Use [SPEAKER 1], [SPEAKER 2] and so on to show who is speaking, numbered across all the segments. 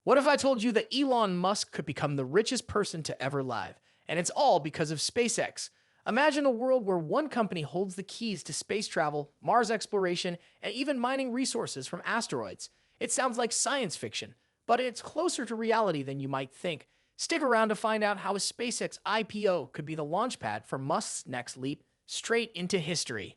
[SPEAKER 1] What if I told you that Elon Musk could become the richest person to ever live? And it's all because of SpaceX. Imagine a world where one company holds the keys to space travel, Mars exploration, and even mining resources from asteroids. It sounds like science fiction, but it's closer to reality than you might think. Stick around to find out how a SpaceX IPO could be the launchpad for Musk's next leap straight into history.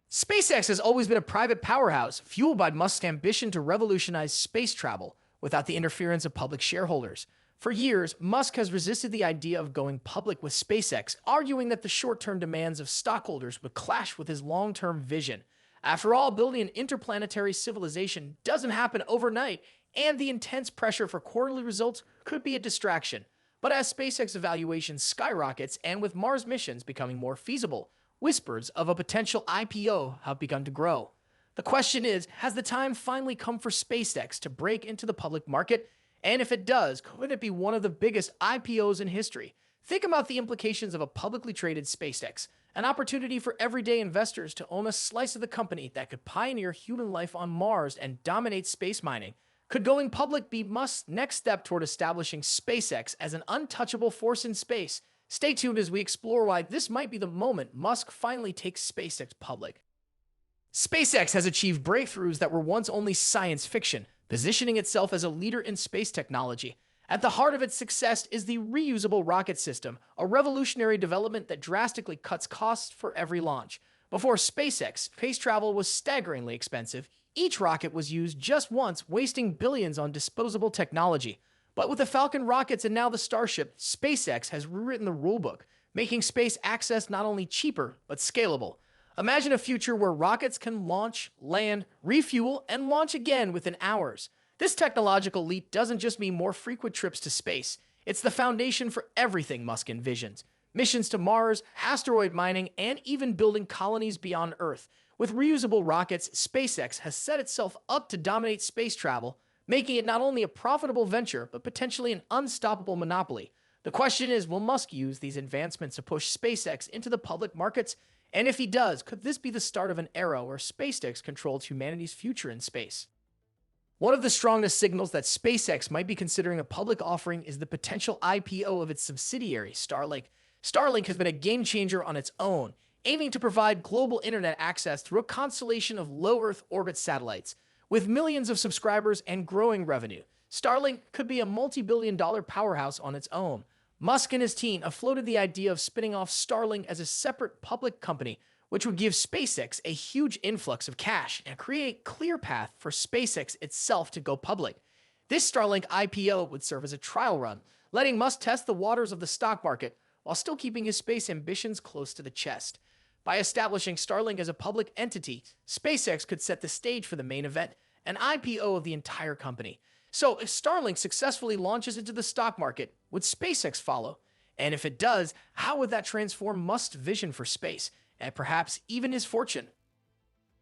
[SPEAKER 1] SpaceX has always been a private powerhouse, fueled by Musk's ambition to revolutionize space travel without the interference of public shareholders. For years, Musk has resisted the idea of going public with SpaceX, arguing that the short-term demands of stockholders would clash with his long-term vision. After all, building an interplanetary civilization doesn't happen overnight, and the intense pressure for quarterly results could be a distraction. But as SpaceX evaluation skyrockets and with Mars missions becoming more feasible, whispers of a potential IPO have begun to grow. The question is, has the time finally come for SpaceX to break into the public market? And if it does, could it be one of the biggest IPOs in history? Think about the implications of a publicly traded SpaceX, an opportunity for everyday investors to own a slice of the company that could pioneer human life on Mars and dominate space mining. Could going public be Musk's next step toward establishing SpaceX as an untouchable force in space? Stay tuned as we explore why this might be the moment Musk finally takes SpaceX public. SpaceX has achieved breakthroughs that were once only science fiction, positioning itself as a leader in space technology. At the heart of its success is the reusable rocket system, a revolutionary development that drastically cuts costs for every launch. Before SpaceX, space travel was staggeringly expensive. Each rocket was used just once, wasting billions on disposable technology. But with the Falcon rockets and now the Starship, SpaceX has rewritten the rulebook, making space access not only cheaper, but scalable. Imagine a future where rockets can launch, land, refuel, and launch again within hours. This technological leap doesn't just mean more frequent trips to space. It's the foundation for everything Musk envisions. Missions to Mars, asteroid mining, and even building colonies beyond Earth. With reusable rockets, SpaceX has set itself up to dominate space travel, making it not only a profitable venture, but potentially an unstoppable monopoly. The question is, will Musk use these advancements to push SpaceX into the public markets? And if he does, could this be the start of an era where SpaceX controls humanity's future in space? One of the strongest signals that SpaceX might be considering a public offering is the potential IPO of its subsidiary, Starlink. Starlink has been a game changer on its own, aiming to provide global internet access through a constellation of low Earth orbit satellites. With millions of subscribers and growing revenue, Starlink could be a multi-billion-dollar powerhouse on its own. Musk and his team have floated the idea of spinning off Starlink as a separate public company, which would give SpaceX a huge influx of cash and create a clear path for SpaceX itself to go public. This Starlink IPO would serve as a trial run, letting Musk test the waters of the stock market while still keeping his space ambitions close to the chest. By establishing Starlink as a public entity, SpaceX could set the stage for the main event, an IPO of the entire company. So if Starlink successfully launches into the stock market, would SpaceX follow? And if it does, how would that transform Musk's vision for space, and perhaps even his fortune?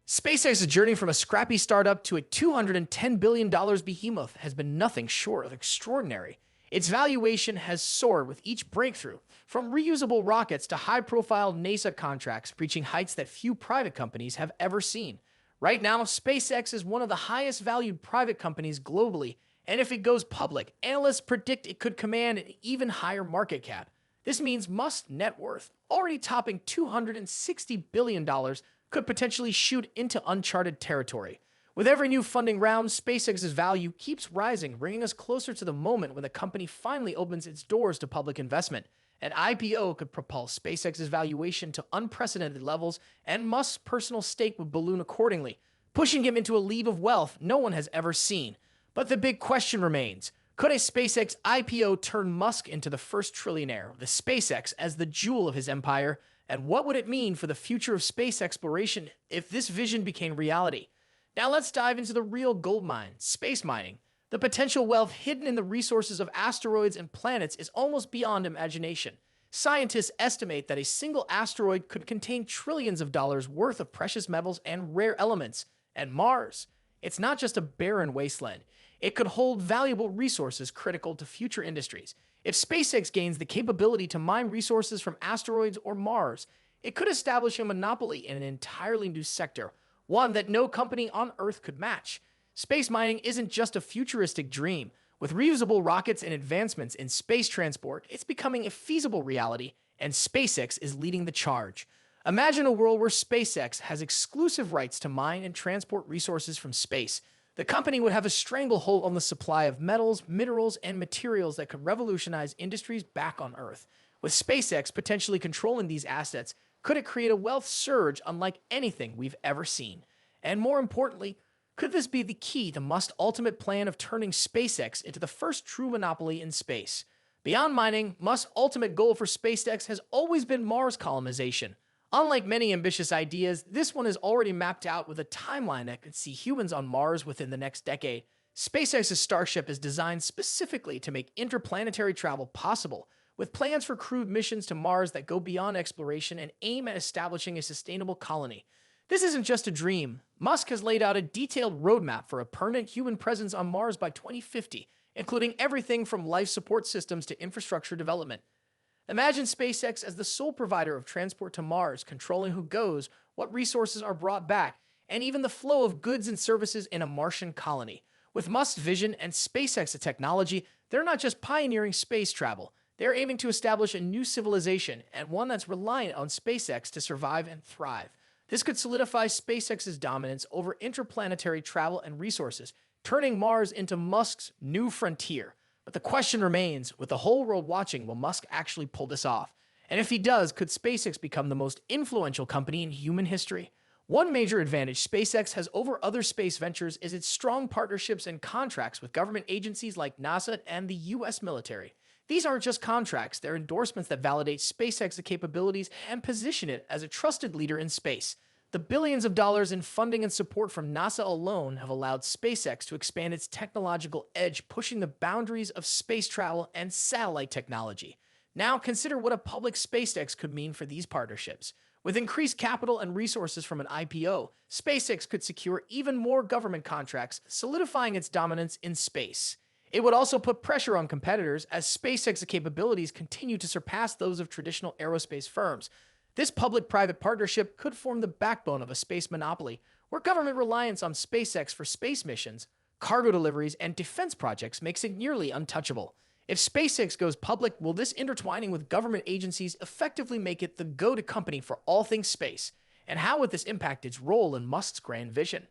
[SPEAKER 1] SpaceX's journey from a scrappy startup to a $210 billion behemoth has been nothing short of extraordinary. Its valuation has soared with each breakthrough, from reusable rockets to high-profile NASA contracts reaching heights that few private companies have ever seen. Right now, SpaceX is one of the highest-valued private companies globally, and if it goes public, analysts predict it could command an even higher market cap. This means Musk's net worth, already topping $260 billion, could potentially shoot into uncharted territory. With every new funding round, SpaceX's value keeps rising, bringing us closer to the moment when the company finally opens its doors to public investment. An IPO could propel SpaceX's valuation to unprecedented levels, and Musk's personal stake would balloon accordingly, pushing him into a league of wealth no one has ever seen. But the big question remains, could a SpaceX IPO turn Musk into the first trillionaire, with SpaceX as the jewel of his empire? And what would it mean for the future of space exploration if this vision became reality? Now let's dive into the real gold mine, space mining. The potential wealth hidden in the resources of asteroids and planets is almost beyond imagination. Scientists estimate that a single asteroid could contain trillions of dollars worth of precious metals and rare elements. And Mars, it's not just a barren wasteland. It could hold valuable resources critical to future industries. If SpaceX gains the capability to mine resources from asteroids or Mars, it could establish a monopoly in an entirely new sector, one that no company on Earth could match. Space mining isn't just a futuristic dream. With reusable rockets and advancements in space transport, it's becoming a feasible reality, and SpaceX is leading the charge. Imagine a world where SpaceX has exclusive rights to mine and transport resources from space. The company would have a stranglehold on the supply of metals, minerals, and materials that could revolutionize industries back on Earth. With SpaceX potentially controlling these assets, could it create a wealth surge unlike anything we've ever seen? And more importantly, could this be the key to Musk's ultimate plan of turning SpaceX into the first true monopoly in space? Beyond mining, Musk's ultimate goal for SpaceX has always been Mars colonization. Unlike many ambitious ideas, this one is already mapped out with a timeline that could see humans on Mars within the next decade. SpaceX's Starship is designed specifically to make interplanetary travel possible, with plans for crewed missions to Mars that go beyond exploration and aim at establishing a sustainable colony. This isn't just a dream. Musk has laid out a detailed roadmap for a permanent human presence on Mars by 2050, including everything from life support systems to infrastructure development. Imagine SpaceX as the sole provider of transport to Mars, controlling who goes, what resources are brought back, and even the flow of goods and services in a Martian colony. With Musk's vision and SpaceX's technology, they're not just pioneering space travel. They're aiming to establish a new civilization, and one that's reliant on SpaceX to survive and thrive. This could solidify SpaceX's dominance over interplanetary travel and resources, turning Mars into Musk's new frontier. But the question remains, with the whole world watching, will Musk actually pull this off? And if he does, could SpaceX become the most influential company in human history? One major advantage SpaceX has over other space ventures is its strong partnerships and contracts with government agencies like NASA and the US military. These aren't just contracts, they're endorsements that validate SpaceX's capabilities and position it as a trusted leader in space. The billions of dollars in funding and support from NASA alone have allowed SpaceX to expand its technological edge, pushing the boundaries of space travel and satellite technology. Now consider what a public SpaceX could mean for these partnerships. With increased capital and resources from an IPO, SpaceX could secure even more government contracts, solidifying its dominance in space. It would also put pressure on competitors as SpaceX's capabilities continue to surpass those of traditional aerospace firms. This public-private partnership could form the backbone of a space monopoly, where government reliance on SpaceX for space missions, cargo deliveries, and defense projects makes it nearly untouchable. If SpaceX goes public, will this intertwining with government agencies effectively make it the go-to company for all things space? And how would this impact its role in Musk's grand vision?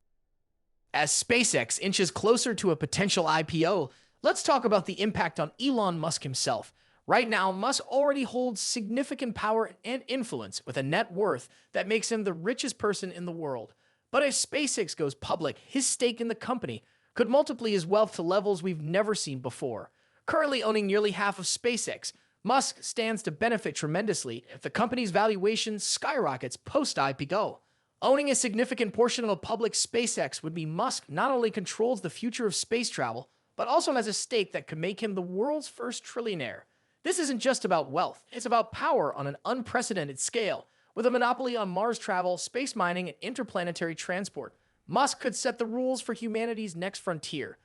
[SPEAKER 1] As SpaceX inches closer to a potential IPO, let's talk about the impact on Elon Musk himself. Right now, Musk already holds significant power and influence with a net worth that makes him the richest person in the world. But if SpaceX goes public, his stake in the company could multiply his wealth to levels we've never seen before. Currently owning nearly half of SpaceX, Musk stands to benefit tremendously if the company's valuation skyrockets post-IPO. Owning a significant portion of a public SpaceX would mean Musk not only controls the future of space travel, but also has a stake that could make him the world's first trillionaire. This isn't just about wealth, it's about power on an unprecedented scale. With a monopoly on Mars travel, space mining, and interplanetary transport, Musk could set the rules for humanity's next frontier.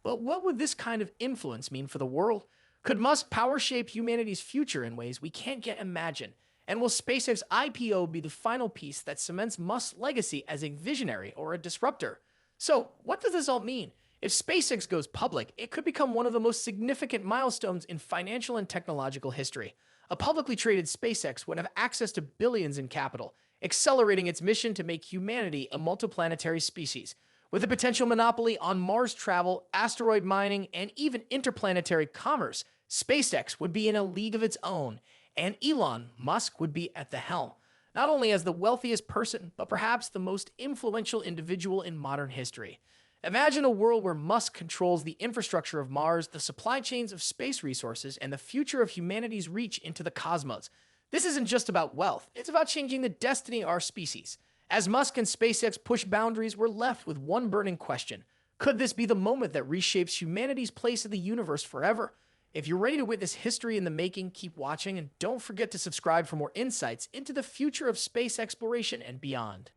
[SPEAKER 1] But what would this kind of influence mean for the world? Could Musk power shape humanity's future in ways we can't yet imagine? And will SpaceX IPO be the final piece that cements Musk's legacy as a visionary or a disruptor? So, what does this all mean? If SpaceX goes public, it could become one of the most significant milestones in financial and technological history. A publicly traded SpaceX would have access to billions in capital, accelerating its mission to make humanity a multiplanetary species. With a potential monopoly on Mars travel, asteroid mining, and even interplanetary commerce, SpaceX would be in a league of its own, and Elon Musk would be at the helm, not only as the wealthiest person, but perhaps the most influential individual in modern history. Imagine a world where Musk controls the infrastructure of Mars, the supply chains of space resources, and the future of humanity's reach into the cosmos. This isn't just about wealth, it's about changing the destiny of our species. As Musk and SpaceX push boundaries, we're left with one burning question. Could this be the moment that reshapes humanity's place in the universe forever? If you're ready to witness history in the making, keep watching, and don't forget to subscribe for more insights into the future of space exploration and beyond.